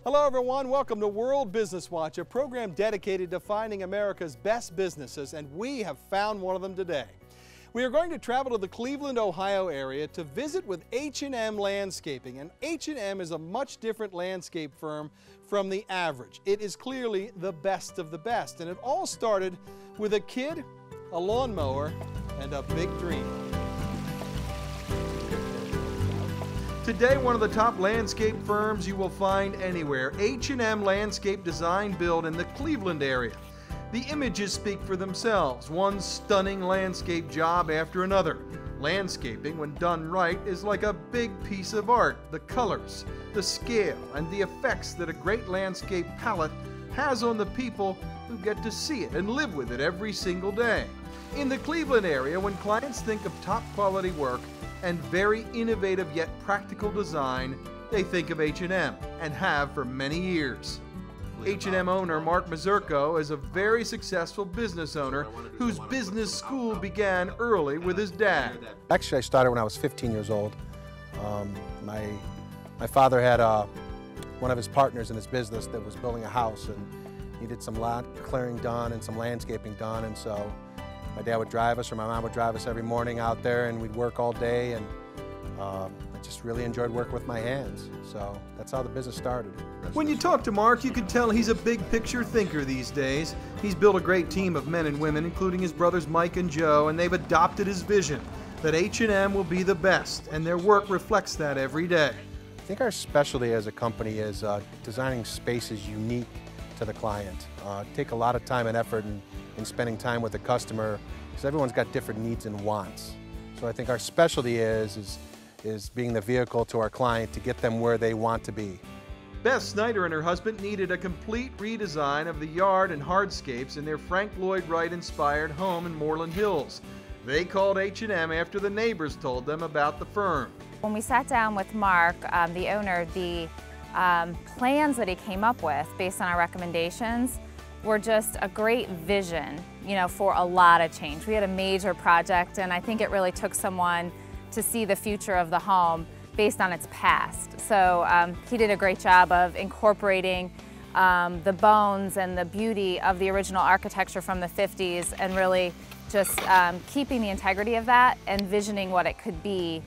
Hello everyone, welcome to World Business Watch, a program dedicated to finding America's best businesses, and we have found one of them today. We are going to travel to the Cleveland, Ohio area to visit with H&M Landscaping, and H&M is a much different landscape firm from the average. It is clearly the best of the best, and it all started with a kid, a lawnmower, and a big dream. Today, one of the top landscape firms you will find anywhere, H&M Landscape Design Build in the Cleveland area. The images speak for themselves, one stunning landscape job after another. Landscaping, when done right, is like a big piece of art. The colors, the scale, and the effects that a great landscape palette has on the people who get to see it and live with it every single day. In the Cleveland area, when clients think of top quality work and very innovative yet practical design, they think of H&M, and have for many years. H&M owner Mark Mazurko is a very successful business owner whose business school began early with his dad. Actually, I started when I was 15 years old. My father had one of his partners in his business that was building a house and needed some lot clearing done and some landscaping done, and so my dad would drive us, or my mom would drive us every morning out there, and we'd work all day, and I just really enjoyed working with my hands. So that's how the business started. When you talk to Mark, you can tell he's a big picture thinker these days. He's built a great team of men and women, including his brothers Mike and Joe, and they've adopted his vision that H&M will be the best, and their work reflects that every day. I think our specialty as a company is designing spaces unique to the client. Take a lot of time and effort in spending time with the customer, because everyone's got different needs and wants. So I think our specialty is being the vehicle to our client to get them where they want to be. Beth Snyder and her husband needed a complete redesign of the yard and hardscapes in their Frank Lloyd Wright inspired home in Moreland Hills. They called H&M after the neighbors told them about the firm. When we sat down with Mark, the owner, the plans that he came up with based on our recommendations were just a great vision, for a lot of change. We had a major project, and I think it really took someone to see the future of the home based on its past. So he did a great job of incorporating the bones and the beauty of the original architecture from the 50s, and really just keeping the integrity of that and visioning what it could be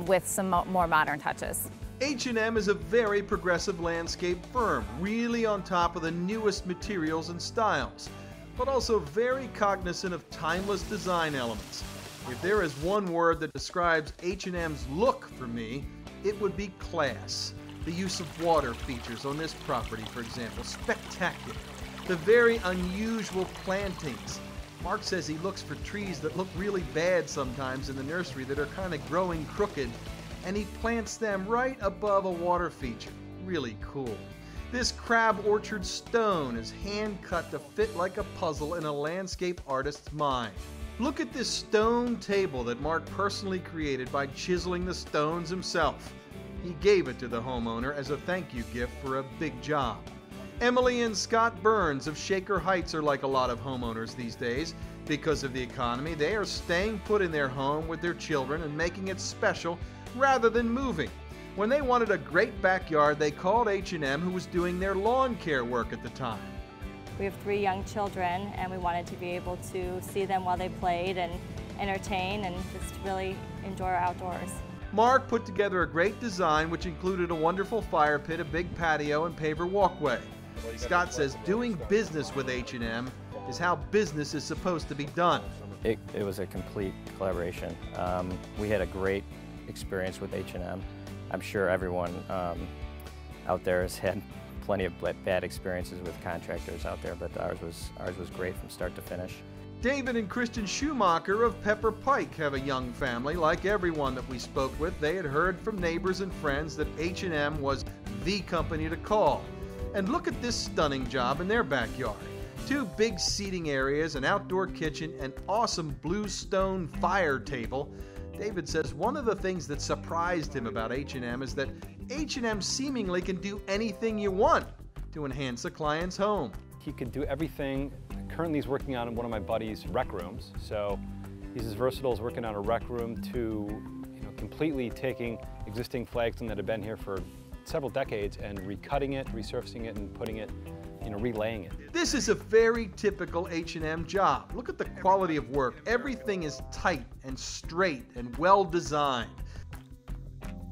with some more modern touches. H&M is a very progressive landscape firm, really on top of the newest materials and styles, but also very cognizant of timeless design elements. If there is one word that describes H&M's look for me, it would be class. The use of water features on this property, for example, spectacular. The very unusual plantings. Mark says he looks for trees that look really bad sometimes in the nursery that are kind of growing crooked, and he plants them right above a water feature. Really cool. This crab orchard stone is hand-cut to fit like a puzzle in a landscape artist's mind. Look at this stone table that Mark personally created by chiseling the stones himself. He gave it to the homeowner as a thank you gift for a big job. Emily and Scott Burns of Shaker Heights are like a lot of homeowners these days. Because of the economy, they are staying put in their home with their children and making it special rather than moving. When they wanted a great backyard, they called H&M, who was doing their lawn care work at the time. We have 3 young children, and we wanted to be able to see them while they played and entertain and just really enjoy our outdoors. Mark put together a great design which included a wonderful fire pit, a big patio, and paver walkway. Scott says doing business with H&M is how business is supposed to be done. It was a complete collaboration. We had a great experience with H&M. I'm sure everyone out there has had plenty of bad experiences with contractors out there, but ours was great from start to finish. David and Kristen Schumacher of Pepper Pike have a young family. Like everyone that we spoke with, they had heard from neighbors and friends that H&M was the company to call. And look at this stunning job in their backyard. 2 big seating areas, an outdoor kitchen, an awesome blue stone fire table. David says one of the things that surprised him about H&M is that H&M seemingly can do anything you want to enhance a client's home. He could do everything. Currently he's working on one of my buddy's rec rooms, so he's as versatile as working on a rec room to completely taking existing flags that have been here for several decades and recutting it, resurfacing it, and putting it, relaying it. This is a very typical H&M job. Look at the quality of work. Everything is tight and straight and well designed.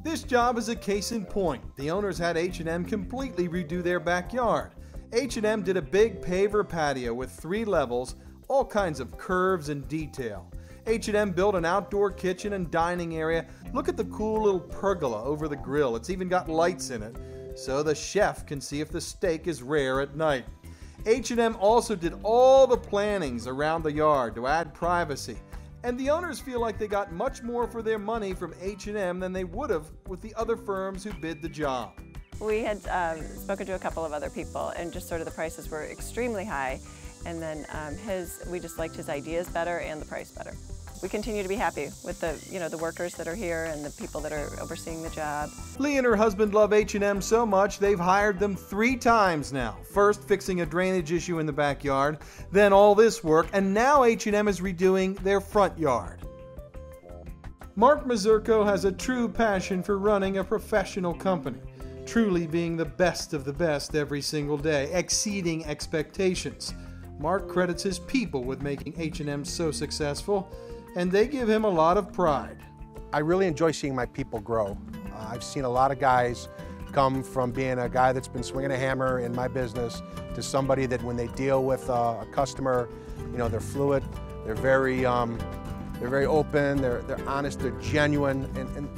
This job is a case in point. The owners had H&M completely redo their backyard. H&M did a big paver patio with 3 levels, all kinds of curves and detail. H&M built an outdoor kitchen and dining area. Look at the cool little pergola over the grill. It's even got lights in it, so the chef can see if the steak is rare at night. H&M also did all the plannings around the yard to add privacy. And the owners feel like they got much more for their money from H&M than they would have with the other firms who bid the job. We had spoken to a couple of other people, and just sort of the prices were extremely high. And then we just liked his ideas better and the price better. We continue to be happy with the workers that are here and the people that are overseeing the job. Lee and her husband love H&M so much they've hired them 3 times now. First fixing a drainage issue in the backyard, then all this work, and now H&M is redoing their front yard. Mark Mazurko has a true passion for running a professional company, truly being the best of the best every single day, exceeding expectations. Mark credits his people with making H&M so successful, and they give him a lot of pride. I really enjoy seeing my people grow. I've seen a lot of guys come from being a guy that's been swinging a hammer in my business to somebody that when they deal with a customer, they're fluid, they're very open, they're honest, they're genuine, and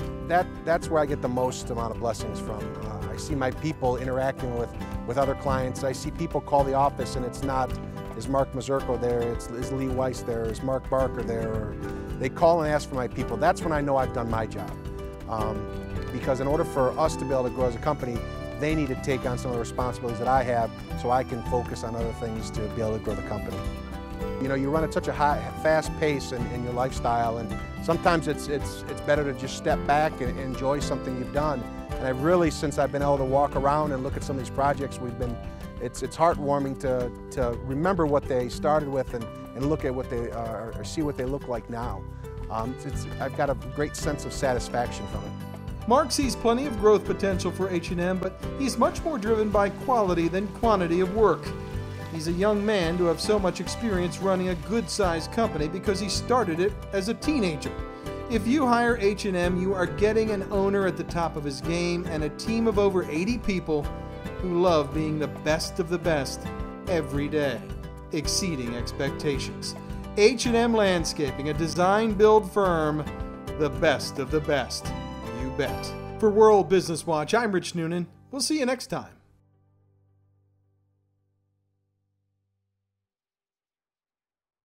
that's where I get the most amount of blessings from. I see my people interacting with other clients. I see people call the office and it's not, is Mark Mazurko there, is Lee Weiss there, is Mark Barker there, or they call and ask for my people. That's when I know I've done my job. Because in order for us to be able to grow as a company, they need to take on some of the responsibilities that I have so I can focus on other things to be able to grow the company. You run at such a fast pace in your lifestyle, and sometimes it's better to just step back and enjoy something you've done. And I've really, since I've been able to walk around and look at some of these projects it's heartwarming to remember what they started with and look at what they or see what they look like now. I've got a great sense of satisfaction from it. Mark sees plenty of growth potential for H&M, but he's much more driven by quality than quantity of work. He's a young man to have so much experience running a good-sized company because he started it as a teenager. If you hire H&M, you are getting an owner at the top of his game and a team of over 80 people who love being the best of the best every day, exceeding expectations. H&M Landscaping, a design-build firm, the best of the best, you bet. For World Business Watch, I'm Rich Noonan. We'll see you next time.